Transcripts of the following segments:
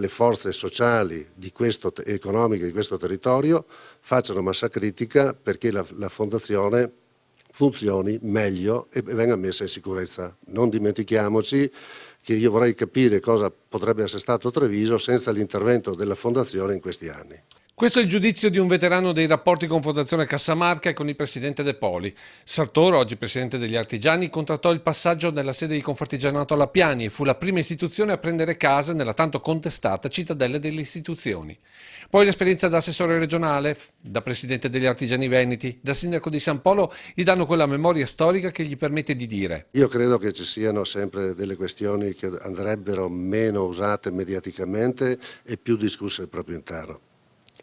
le forze sociali economiche di questo territorio facciano massa critica perché la fondazione funzioni meglio e venga messa in sicurezza. Non dimentichiamoci che io vorrei capire cosa potrebbe essere stato Treviso senza l'intervento della fondazione in questi anni. Questo è il giudizio di un veterano dei rapporti con Fondazione Cassamarca e con il presidente De Poli. Sartoro, oggi presidente degli artigiani, contrattò il passaggio nella sede di Confartigianato alla Piani e fu la prima istituzione a prendere casa nella tanto contestata cittadella delle istituzioni. Poi l'esperienza da assessore regionale, da presidente degli artigiani veneti, da sindaco di San Polo gli danno quella memoria storica che gli permette di dire: Io credo che ci siano sempre delle questioni che andrebbero meno usate mediaticamente e più discusse al proprio interno.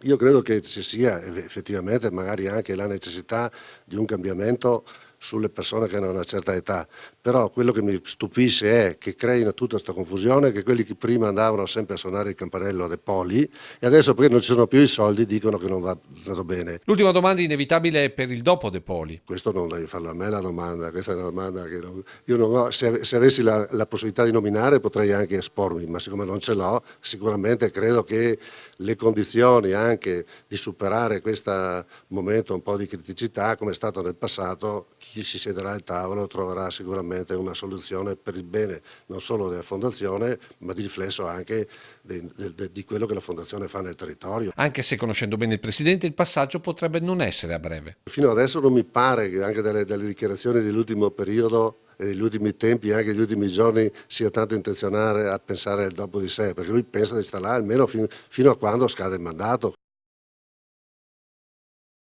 Io credo che ci sia effettivamente magari anche la necessità di un cambiamento sulle persone che hanno una certa età, però quello che mi stupisce è che creino tutta questa confusione, che quelli che prima andavano sempre a suonare il campanello a De Poli e adesso perché non ci sono più i soldi dicono che non va stato bene. L'ultima domanda inevitabile è per il dopo De Poli. Questo non devi farlo a me la domanda, questa è una domanda che io non ho, se avessi la possibilità di nominare potrei anche espormi, ma siccome non ce l'ho, sicuramente credo che le condizioni anche di superare questo momento un po' di criticità, come è stato nel passato, chi si siederà al tavolo troverà sicuramente una soluzione per il bene non solo della Fondazione, ma di riflesso anche di quello che la Fondazione fa nel territorio. Anche se, conoscendo bene il presidente, il passaggio potrebbe non essere a breve. Fino adesso non mi pare che anche dalle dichiarazioni dell'ultimo periodo e degli ultimi tempi, anche degli ultimi giorni, sia tanto intenzionale a pensare al dopo di sé, perché lui pensa di stare là almeno fino a quando scade il mandato.